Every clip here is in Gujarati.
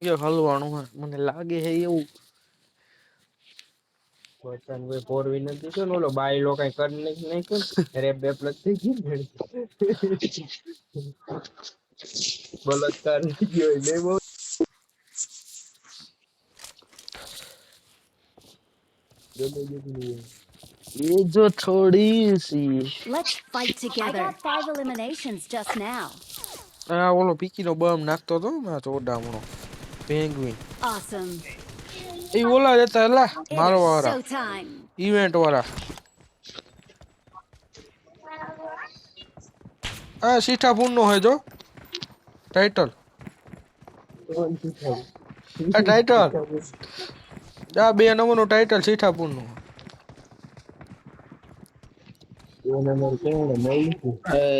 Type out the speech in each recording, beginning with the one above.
ये हलवाणो है મને લાગે છે એવું વતન વે ફોર વ્હીલર દીધો ને ઓલો બાયલો કઈ કરી નહીં કોણ રેપ બેપ લઈ ગઈ બળાત્કાર થઈ ગયો નહીં બહુ ગમે જેટલું ये जो थोड़ी सी Let's fight together. I got 5 eliminations just now. आ ઓલો પીકી નો બમ નાખતો તો મે ચોડામણો પેંગ્વિન Awesome. એ ઓલા જતા એલા It મારો is વાળા showtime. ઇવેન્ટ વાળા આ સીઠાપુર નો હે જો ટાઇટલ આ ટાઇટલ આ 2 નંબર નો ટાઇટલ સીઠાપુર નો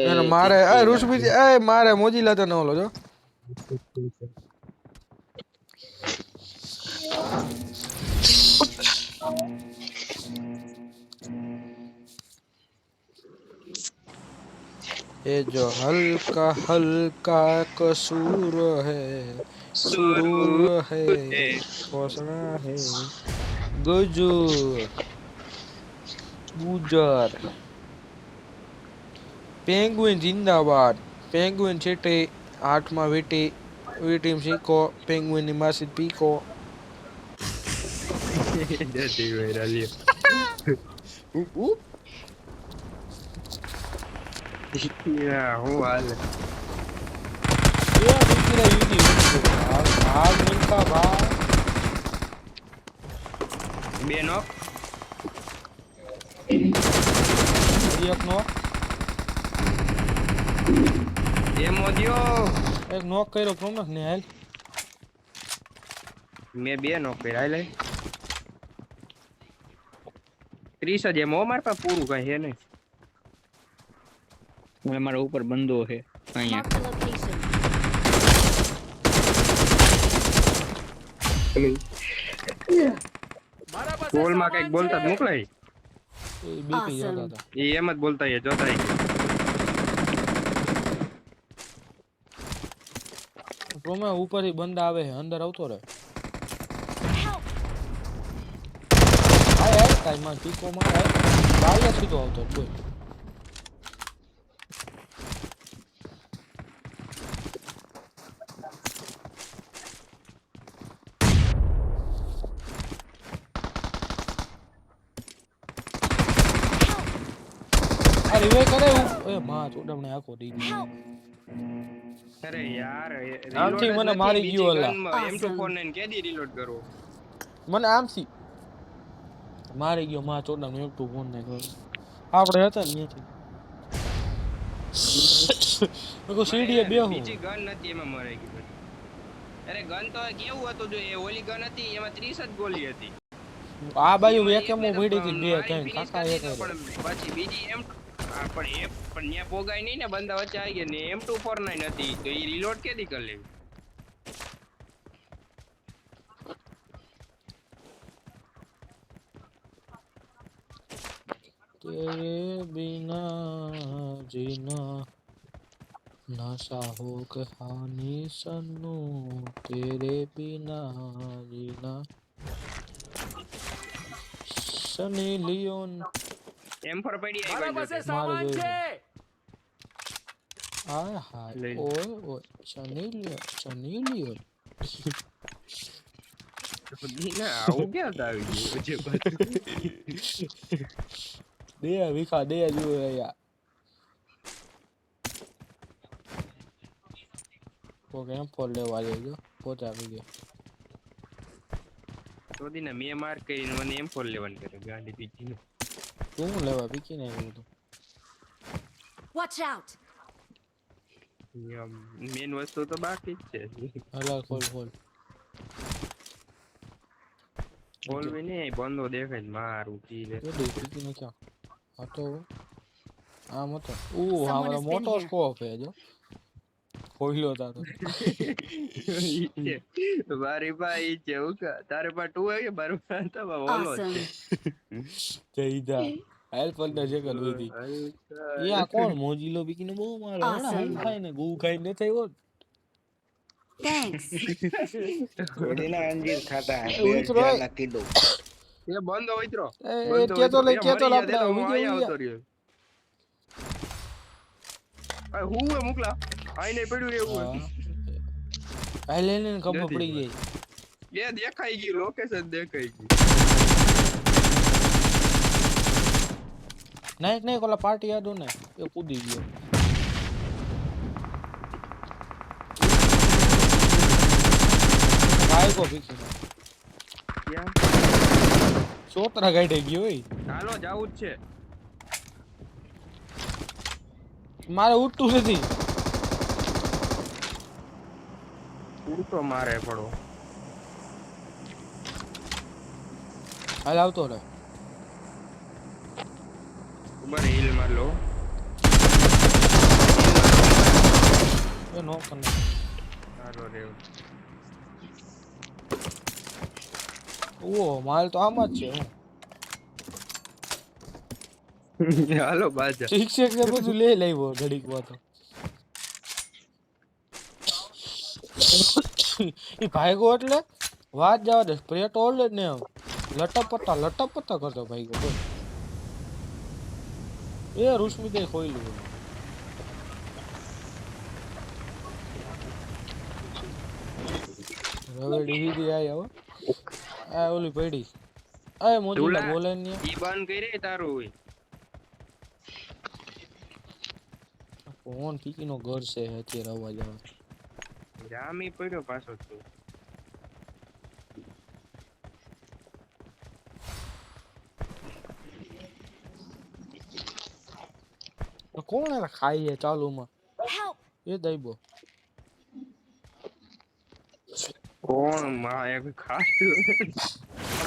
એને મારે આ રૂસબી એ મારે મોજીલા તને ઓલો જો ये जो हल्का हल्का कसूर है सुरूर है पोसना है गुजर गुजर पेंगुइन जिंदाबाद पेंगुइन छेटे 8 માં વેટી ટીમ શીખો પેંગ્વિન ની માસી પીકો જતી વેરા લ્યો યા હું હાલ ये दूसरा यूट्यूब भाग मिलता भाग બે નોક एक नो એમ મોદ્યો एक नॉक કર્યો પ્રોમસ ને હાલ મેં બે નોક કર્યા લે 30 જ એમ માર પાસે પૂરું કઈ હે નહીં मैं हमारे ऊपर बंदो है અહીંયા Mark the location. બોલ માં કઈક બોલતા જ મોકલાય એ બીપી Awesome. જતા હતા એ એમ જ બોલતા એ જોતા પ્રોમે ઉપરથી બંદા આવે છે અંદર આવતો રહે આય આય કાઈ માં પીકો માં આય બાય સીધો આવતો બોલ અરે વે કરે એ માં ચોડમને આખો દી અરે યાર આમથી મને મારી ગયો ઓલા M249 કેદી રીલોડ કરો મને આમથી મારી ગયો માં ચોડમને એક ટુ ફોન નાખ્યો આપણે હતા ને ત્યાંથી મેકો સીડીએ બેહું બીજી ગન નથી એમાં મરાઈ ગઈ અરે ગન તો કેવું હતું જો એ ઓલી ગન હતી એમાં 30 જ ગોલી હતી આ બાજુ વેકેમો ભીડી હતી બે ત્રણ કાકા એક પણ પછી બીજી એમ પણ એ પણ ન્યા પોગાય નહીં ને બંદા વચ્ચે આવી ગયા ને M249 હતી તો એ રીલોડ કેદી કરી લેવી तेरे बिना जीना नशा हो कहानी सन्नू तेरे बिना जीना सनी लियोन M4 પડી આવી મારે જોઈ હાય હાય લઈ. ઓય ઓય સની લિયોન ના આવું ક્યાં આવી ગયું છે પાછું દે વિખા દે જો યાર તો કેમ ફોલ લેવા લેજો પોતા આવી ગયો તો દીને મે માર કરીને મને M4 લેવાનું કરે ગાડી પીટી ને તું લેવા પીકી ને આવ્યું તો Watch out. મેન વસ્તુ તો બાકી જ છે હલા ખોલ ખોલ બોલવી નહીં બંધો દેખાય ને મારું કી લે તો દે પીકી ને ક્યાં આ તો આમ હતો હમારો મોટો સ્કોપ હે જો ખોલ્યો તા તો મારી ભાઈ છે ઉકા તારે પા ટુ હે કે મારું તો બોલો Awesome. જઈદા હેલ 15 સેકન્ડ વધી યા કોણ મોજીલો પીકી ને બહુ મારો Awesome. હેલ ખાઈ ને ગુ ખાઈ ને થયો Thanks. ઘોડીના અંજીર ખાતા હે એ ઉતરો એ. ના કીધું એ બંધો ઉતરો એ કેતો લઈ કેતો મરી આપણે ગયા હું વિડિયો અહીંયા આવતો રહ્યો આ હું એ મોકલા આઈને પડ્યું એવું આ લઈને ખબર પડી ગઈ એ દેખાઈ ગયું લોકેશન દેખાઈ ગયું નહીં ઓલા પાર્ટી યાદો ને એ કૂદી ગયો ભાઈ કો ભીખી ક્યાં સોતરા ગાડી ગયો ઓય હાલો જાવું જ છે મારે ઉઠતું નથી ઉડતો મારે પડો હાલ આવતો રે ઉબર હિલ માર લો એ નો કને હાલો રે ઓ માલ તો આમ જ છે હાલો બાજા શિક્ષક ને બધું લઈ લાવ્યો ઘડીક માં તો ઈ ભાઈગો એટલે વાત જવા દે સ્પ્રે તો ઓલ જ ને લટપટા કરતો ભાઈગો બોલ એ રૂશમિતે ખોઈલું હવે ડીવી આઈ હવે આ ઓલી પડી આ મોજીલા બોલે ને ઈ બંધ કરી તારું હોય ફોન પીકી નો ઘર છે અત્યારે અવાજ આવે જામી પડ્યો પાછો તું કોણ એને ખાઈએ ચાલુ માં Help! એ દઈબો કોણ માં એક ખાતું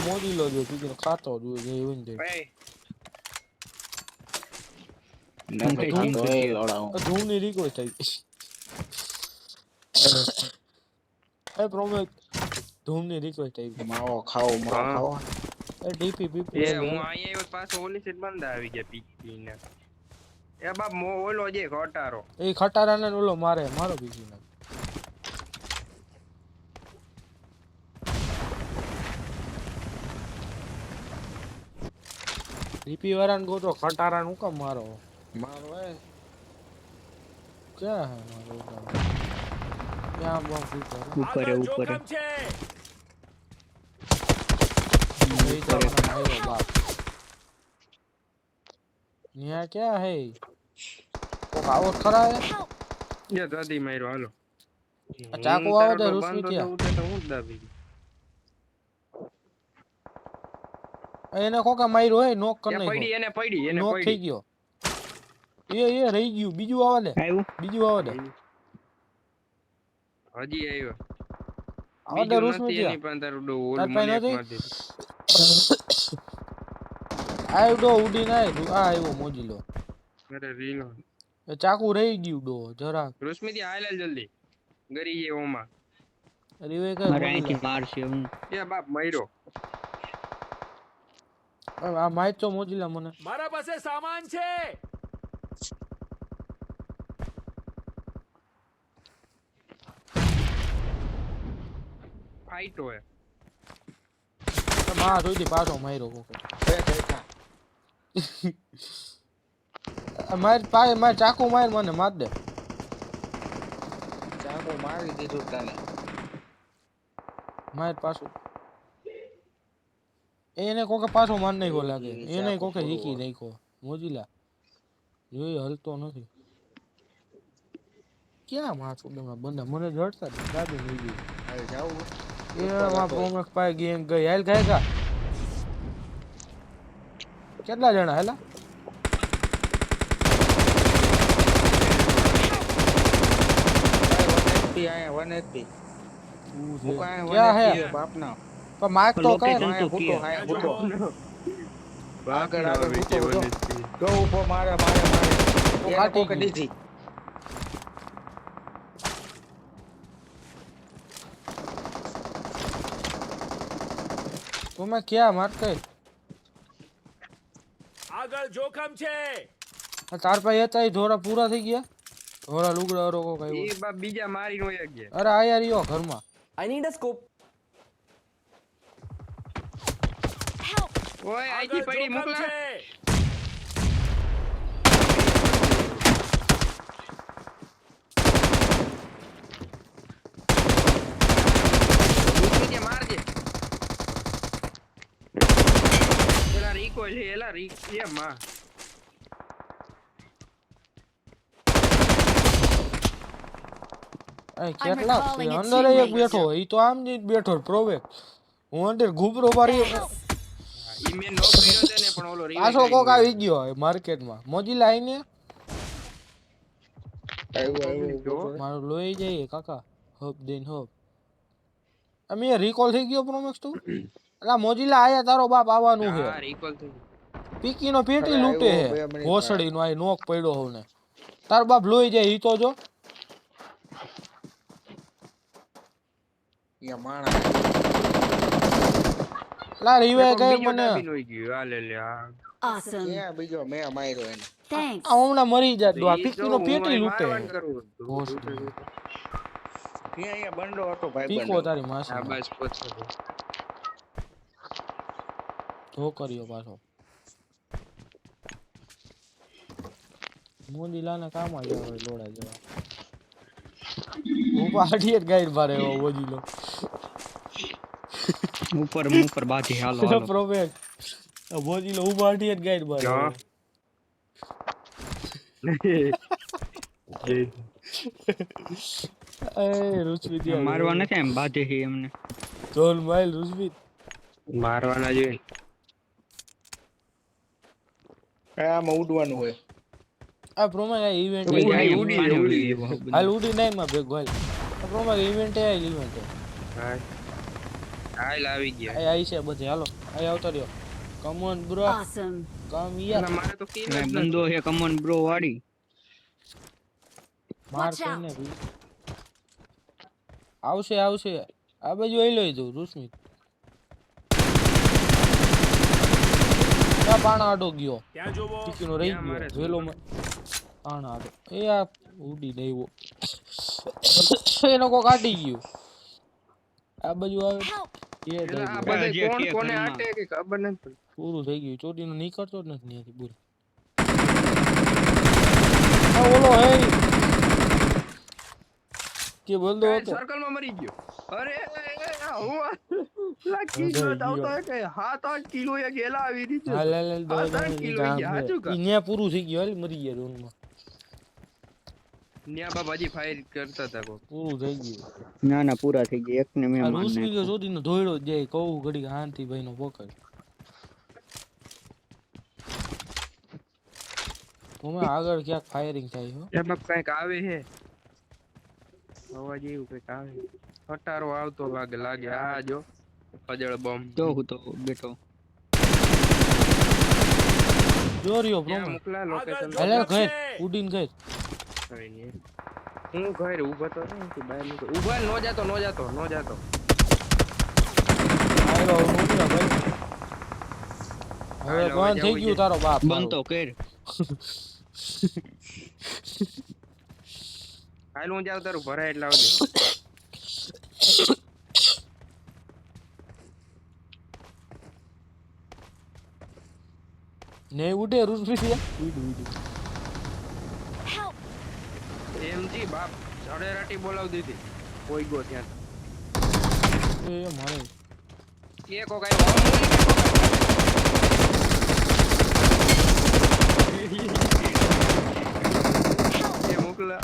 મોજીલો જો પીકી નો ખાતો જોઈએ એવું ને ભાઈ ધૂળની રિક્વેસ્ટ થઈ ગઈ એ પ્રોમેક ધૂળની રિક્વેસ્ટ થઈ ગઈ માવો ખાઓ એ ડીપી પીપી એ હું અહીંયા આવ્યો પાછો ઓલી સીટ બંધ આવી ગયા પીકી ને એ બાપ ઓલો જે ખટારો એ ખટારાને ઓલો મારો પીકી ના ડીપી વાળાને ગોતો ખટારાને હું કામ મારો મારો क्या है मारो यहाँ बहुत ऊपर है ऊपर है यहाँ क्या है वो खावत खरा है ये दादी मारो हालो ચાકુ આવે તો રૂસમી ત્યાં તો હું દાબી એને કોકા માર્યો હે નોક કર એને નાખ્યો પડી નોક થઈ ગયો એ રહી ગયું બીજું આવે ને આવ્યું બીજું આવે ને હજી આવ્યો આવે તો રૂસમી એની ત્યાં પણ તારું ડો તાર ઓલું પાસે મને નથી? માર દીધું આવ્યો ઉડી ના આવ્યો મોજીલો અરે રીલો એ ચાકુ રહી ગયું ડો જરા રોશમી હાલ જલ્દી ગરી જે ઓમાં રીવે મારે કઈ અહીંથી મારશે હું એ બાપ માર્યો આ માઈક તો મોજીલા મને મારા પાસે સામાન છે ફાઈટો હે માં જોઈ દી પાછો માર્યો કોકો માર ચાકુ માર મને માર દે ચાકુ મારી દીધું તને માર પાછું એને કોકે પાછો માર નાખ્યો લાગે એને કોકે હીકી નાખ્યો મોજીલા જોઈ હલતો નથી ક્યાં માથું ડમા બંદા મને જડતા દાદી લઈ ગઈ હવે જાવું એ માં પ્રોમેક્સ પાય ગેંગ ગઈ હાલ ખાય કેટલા જણા હેલા वन एचपी क्या है बाप ना पर माइक तो कहे Location तो फूटो किया। हाय फूटो આગળ આગળ વીકે ફૂટો વનસ્પતિ ગો ઉપર મારે તો કાટી કોકે ગઈ. દીધી तुम्हें क्या मारते આગળ જોખમ છે તાર પાસે હતા એ જોરા પૂરા થઈ ગયા ઓલા લુગડા વાળો કોક આવ્યો. એ બાપ બીજા મારી નો એક ગયા. અરે આ યાર યો ઘરમાં. I need a scope. ઓય આઈજી પડી મોકલા. નીચે મારજે. એલા રીકો છે એલા રીક એ માં. એ કેટલા છે? recalling a અંદર એક teammate. બેઠો ઈ તો આમ જ બેઠો પ્રોવેક. હું અંદર ઘૂબરો મારી ઈ મેં નો કર્યો છે ને પણ ઓલો પાછો કોક આવી ગયો માર્કેટમાં. મોજીલા આઈને આવ્યો મારું લોહી જાય કાકા. હબ દેન હબ. અમે રિકોલ થઈ ગયો પ્રોમેક્સ તું. અલા મોજીલા આયા તારો બાપ આવવાનું છે. હા રીકોલ થઈ ગયું. પીકી નો પેટી અરે લૂંટે આવ્યો, હે. 2 મિનિટ ભોસડી નો આ નોક પડ્યો હોવ ને. તારો બાપ લોહી જાય ઈ તો જો. અહીંયા માણા લા રીવે ગઈ બીજો મને. ડાબી નોઈ ગયો. આ લે લે આ. Awesome. ક્યાં બીજો મેં માર્યો એને Thanks. આ હમણાં મરી જાત. આ ઈ પીકી જો નો હું પેટી અહીં લૂંટે. મારવાનું કરું. ભોસડી. અહીંયા બંડો હતો ભાઈ પીકો બંડો તારી હા માસી. બસ પછી ધો કર્યો પાછો. મોજીલાને કામ જ આવે લોડા જેવા. ઉભા હટીએ ગાઈડ મારે એવો મોજીલો. ઉપર બાથી હાલો હાલો પ્રોફેટ મોજીલો ઉભા હટીએ ગાઈડ મારે. હા. એ રુચિત મારવા નથી એમ બાધે છે એમને જોલ માઇલ રુચિત. મારવાના જોઈએ. આમાં ઉડવાનું હોય આ પ્રોમાં આ ઇવેન્ટ ઉડી. હાલ ઉડી નહીં માં ભેગો હાલ. આ પ્રોમાં ઇવેન્ટ આ ઇવેન્ટ હા હાલ આવી ગયા. આ આઈ છે બધે હાલો. આ આવતો રહ્યો. Come on bro Awesome. Come ના, યાર. મારે તો કેમ જ બંદો છે કમન બ્રો વાડી માર Watch out. કોઈને બી આવશે આવશે. આ બાજુ આઈ લઈ દઉં રુસ્મિત. આ પાણા આડો ગયો. પીકીનો રહી ત્યાં મારે ગયો વેલો પાણા આડો. એ આ ઉડી દેવો. એનો કો કાઢી ગયો. આ બાજુ આવે Help. એ એટલે થઈ આ ગયું. બધા હજી કોણ એક કોને ઘરમાં. આટે કે ખબર નથી પડતી. પૂરું થઈ ગયું. ચોટીનો નીકળતો જ નથી ત્યાંથી પૂરું. આ ઓલો હે કે બંદો હતો. સર્કલ માં મરી ગયો. અરે હું લાગી ગયો આવતો કે 7-8 કિલો એ ગેલા આવી રીતે. હા લે લે દો આ 3 કિલો ગયા હાચું કા. ન્યા પૂરું થઈ ગયું. હાલ મરી ગયા રૂમમાં. ન્યા બાબા હજી ફાયર કરતા હતા કોક. પૂરું થઈ ગયું. ના ના પૂરા થઈ ગયા એક ને મેં આ માર રૂસમી નાખ્યો. ગયો ચોટીનો ધોયડો જ જાય. કહું ઘડી શાંતિ ભાઈ નો પકડ. તમે આગળ ક્યાંક ફાયરિંગ થાય હો. એ બાપ કઈક આવે છે. અવાજ એવું કઈક આવે. ખટારો આવતો લાગે આ જો ફજળ બોમ્બ. તો હું તો બેઠો જોરિયો ક્યાં પ્રોમો. મોકલા લોકેશન. હાલે ઘર ઉડીન ઘર. હું ઘરે ઊભો તો નહીં તું બહાર નીકળ. ઊભા નો જાતો આયો ઉડ્યા ભાઈ. હવે હાલો, બંધ થઈ જવું ગયું છે. તારો બાપ. બનતો કેર હાલ હું જાવ તારું ભરાય એટલે આવજો. ને ઉડે રૂસમી થી Help. એમજી બાપ સડેરાટી બોલાવી દીધી. કોઈ ગો ત્યાં. એ મારે એ કોક આવ્યો. એ મોકલા.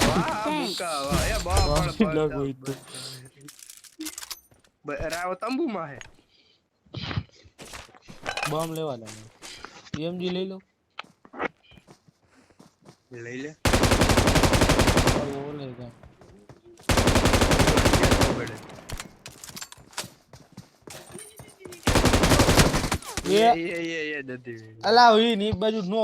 વાહ, મુકા, વાહ. એ બાપ, વાહ, બળ, લાગો બળ, ઈ તો. રાવ તંબુમાં હે. બોમ્બ લેવા લે. એમજી લઈ લો. લઈ લે. ઓલે જા. એ એ દધી. અલા ઈ ની બાજુ નો